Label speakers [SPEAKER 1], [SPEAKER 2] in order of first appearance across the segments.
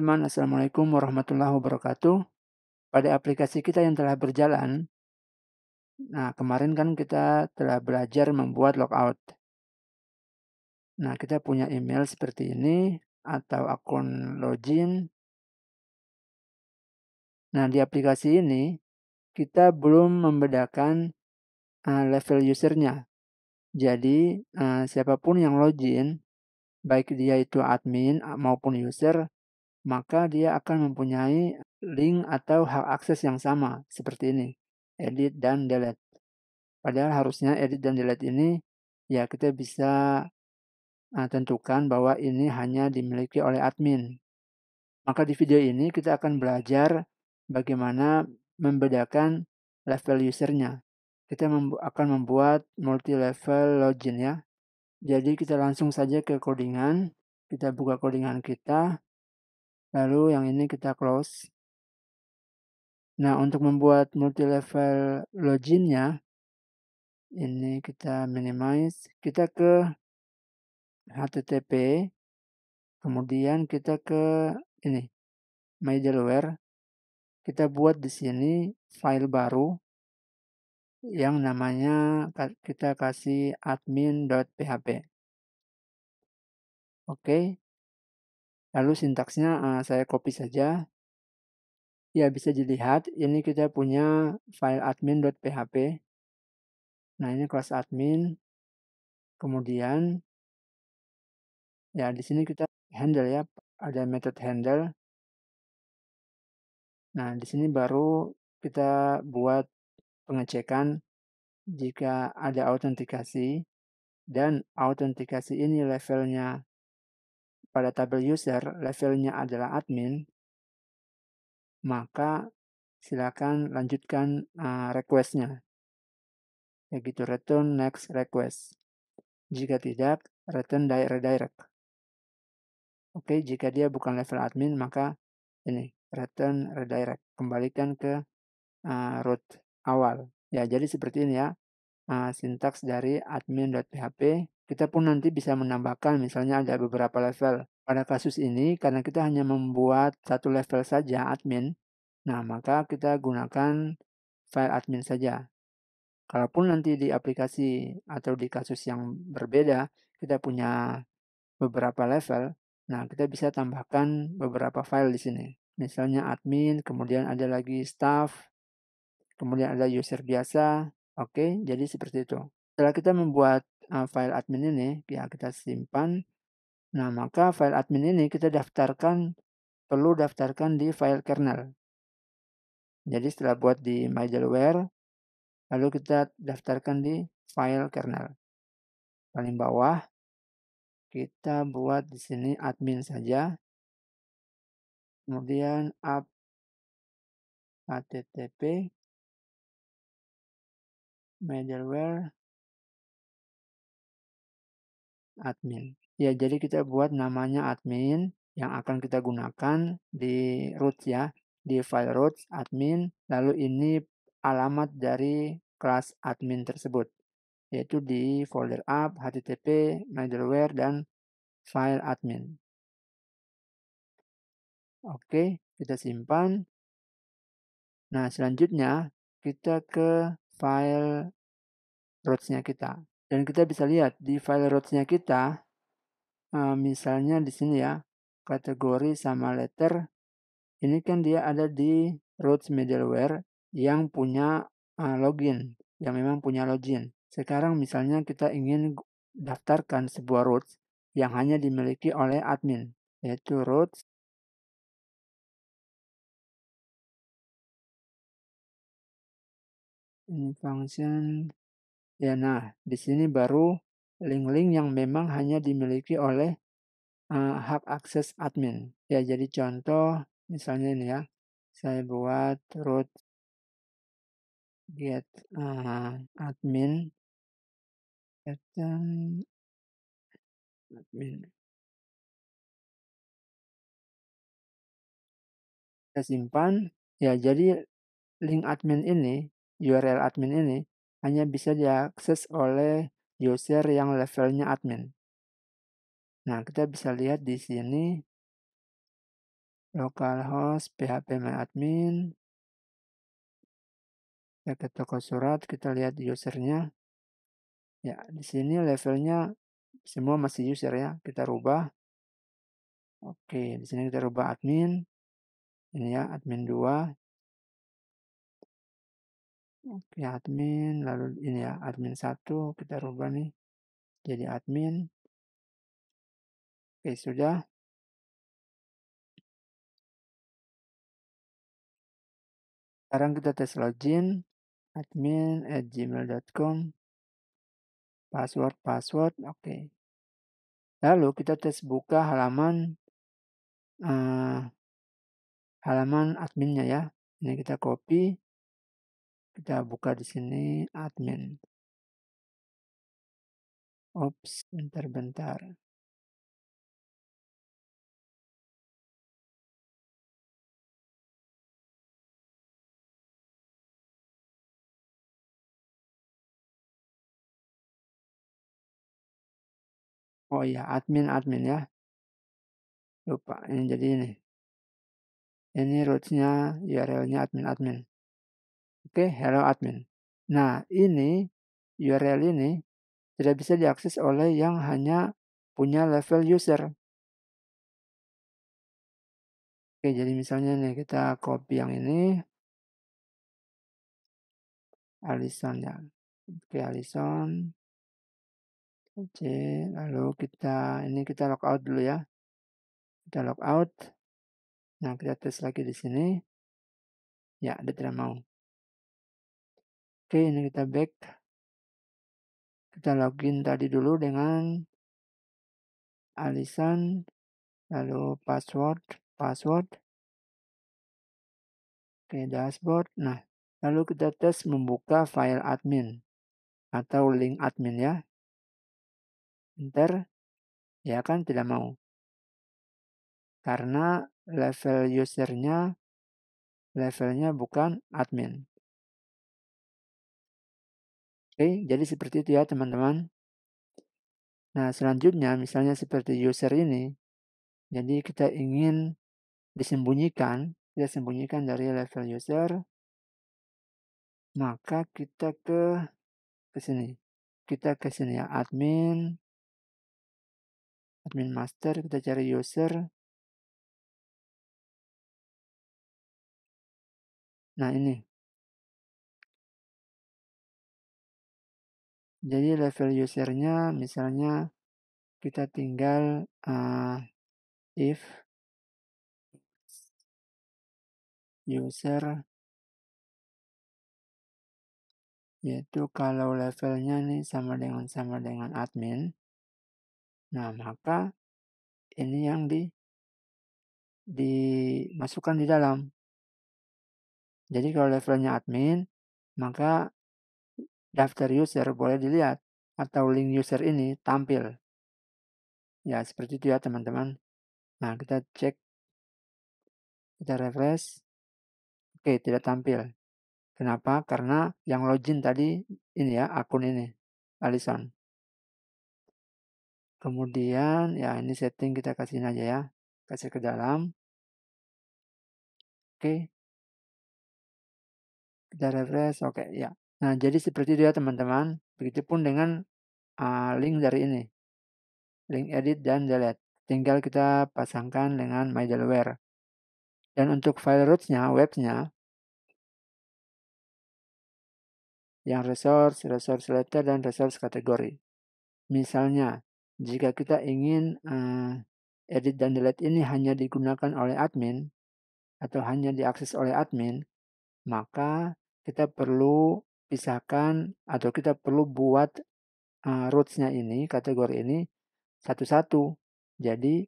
[SPEAKER 1] teman-teman, Assalamualaikum warahmatullahi wabarakatuh. Pada aplikasi kita yang telah berjalan, kemarin kan kita telah belajar membuat logout. Nah, kita punya email seperti ini atau akun login. Nah, di aplikasi ini kita belum membedakan level usernya. Jadi, siapapun yang login, baik dia itu admin maupun user, maka dia akan mempunyai link atau hak akses yang sama seperti ini, edit dan delete. Padahal harusnya edit dan delete ini ya kita bisa tentukan bahwa ini hanya dimiliki oleh admin. Maka di video ini kita akan belajar bagaimana membedakan level usernya. Kita akan membuat multi-level login ya. Jadi kita langsung saja ke codingan. Kita buka codingan kita. Lalu yang ini kita close. Nah, untuk membuat multi-level loginnya, ini kita minimize. Kita ke HTTP, kemudian kita ke ini, middleware. Kita buat di sini file baru yang namanya kita kasih admin.php. Oke. Lalu sintaksnya saya copy saja. Ya, bisa dilihat ini kita punya file admin.php. Nah, ini kelas admin. Kemudian ya di sini kita handle ya, ada method handle. Nah, di sini baru kita buat pengecekan jika ada autentikasi dan autentikasi ini levelnya pada tabel user, levelnya adalah admin, maka silakan lanjutkan request-nya. Begitu return next request. Jika tidak, return redirect. Oke, jika dia bukan level admin, maka ini return redirect. Kembalikan ke root awal. Ya, jadi seperti ini ya. Sintaks dari admin.php. Kita pun nanti bisa menambahkan misalnya ada beberapa level. Pada kasus ini karena kita hanya membuat satu level saja admin, nah maka kita gunakan file admin saja. Kalaupun nanti di aplikasi atau di kasus yang berbeda kita punya beberapa level, nah kita bisa tambahkan beberapa file di sini. Misalnya admin, kemudian ada lagi staff, kemudian ada user biasa. Oke, jadi seperti itu. Setelah kita membuat file admin ini, ya kita simpan. Nah, maka file admin ini kita perlu daftarkan di file kernel. Jadi setelah buat di middleware, lalu kita daftarkan di file kernel. Paling bawah, kita buat di sini admin saja. Kemudian up http middleware admin. Ya, jadi kita buat namanya admin yang akan kita gunakan di root ya, di file root admin, lalu ini alamat dari kelas admin tersebut, yaitu di folder app, http, middleware, dan file admin. Oke, kita simpan. Nah, selanjutnya kita ke file roots-nya kita. Dan kita bisa lihat di file roots-nya kita, misalnya di sini ya, kategori sama letter, ini kan dia ada di roots middleware yang punya login, yang memang punya login. Sekarang misalnya kita ingin daftarkan sebuah roots yang hanya dimiliki oleh admin, yaitu roots ini function. Ya, nah di sini baru link-link yang memang hanya dimiliki oleh hak akses admin. Ya, jadi contoh misalnya ini ya, saya buat root get admin admin. Kita simpan. Ya, jadi link admin ini, URL admin ini hanya bisa diakses oleh user yang levelnya admin. Nah, kita bisa lihat di sini localhost phpMyAdmin. Ya, ke toko surat, kita lihat usernya. Ya, di sini levelnya semua masih user ya. Kita rubah. Oke, di sini kita rubah admin. Ini ya, admin 2. Oke, admin. Lalu ini ya, admin 1. Kita rubah nih. Jadi admin. Oke, sudah. Sekarang kita tes login. admin@gmail.com. Password. Oke. Lalu kita tes buka halaman adminnya ya. Ini kita copy. Kita buka di sini admin. Ops, bentar. Oh iya, admin ya. Lupa, ini jadi ini. Ini roots-nya, URL-nya admin. Oke, hello admin. Nah, ini URL ini tidak bisa diakses oleh yang hanya punya level user. Oke, jadi misalnya nih kita copy yang ini. Alison ya. Oke, Alison. Oke, lalu kita logout dulu ya. Kita logout. Nah, kita tes lagi di sini. Ya, dia tidak mau. Oke, ini kita back. Kita login tadi dulu dengan Alison. Lalu password. Oke, dashboard. Nah, lalu kita tes membuka file admin atau link admin ya. Enter. Ya kan tidak mau. Karena levelnya bukan admin. Oke, jadi seperti itu ya teman-teman. Nah, selanjutnya misalnya seperti user ini. Jadi kita ingin kita sembunyikan dari level user. Maka kita ke sini. Kita ke sini ya, admin master, kita cari user. Nah, ini. Jadi level usernya misalnya kita tinggal if user, yaitu kalau levelnya nih sama dengan admin. Nah, maka ini yang dimasukkan di dalam. Jadi kalau levelnya admin, maka daftar user boleh dilihat atau link user ini tampil. Ya, seperti itu ya teman-teman. Nah, kita cek, kita refresh. Oke, tidak tampil. Kenapa? Karena yang login tadi ini ya, akun ini, Alison. Kemudian ya ini setting kita kasihin aja ya. Kasih ke dalam. Oke. Kita refresh. Oke, ya. Nah, jadi seperti itu ya teman-teman. Begitupun dengan link dari ini. Link edit dan delete. Tinggal kita pasangkan dengan My Delaware. Dan untuk file roots-nya, webnya, yang resource letter, dan resource kategori. Misalnya, jika kita ingin edit dan delete ini hanya digunakan oleh admin, atau hanya diakses oleh admin, maka kita perlu pisahkan atau kita perlu buat roots-nya ini, kategori ini, satu-satu. Jadi,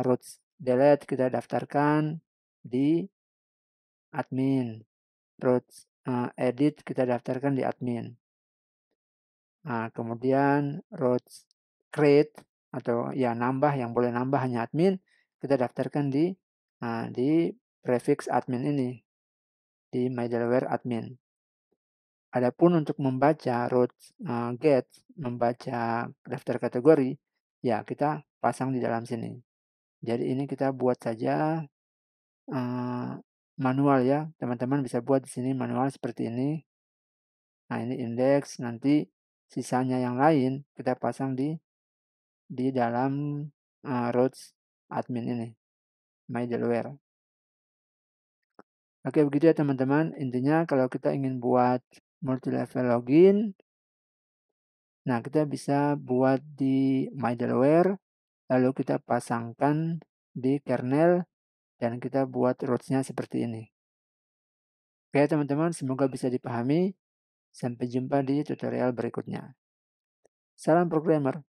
[SPEAKER 1] roots delete kita daftarkan di admin. Roots edit kita daftarkan di admin. Nah, kemudian roots create atau ya nambah, yang boleh nambah hanya admin, kita daftarkan di prefix admin ini, di My Delaware admin. Adapun untuk membaca roots get, membaca daftar kategori, ya kita pasang di dalam sini. Jadi ini kita buat saja manual ya. Teman-teman bisa buat di sini manual seperti ini. Nah, ini indeks, nanti sisanya yang lain kita pasang di dalam routes admin ini, my Delaware. Oke, begitu ya teman-teman. Intinya kalau kita ingin buat multi level login, nah kita bisa buat di my Delaware, lalu kita pasangkan di kernel dan kita buat routes-nya seperti ini. Oke teman-teman, semoga bisa dipahami. Sampai jumpa di tutorial berikutnya. Salam programmer.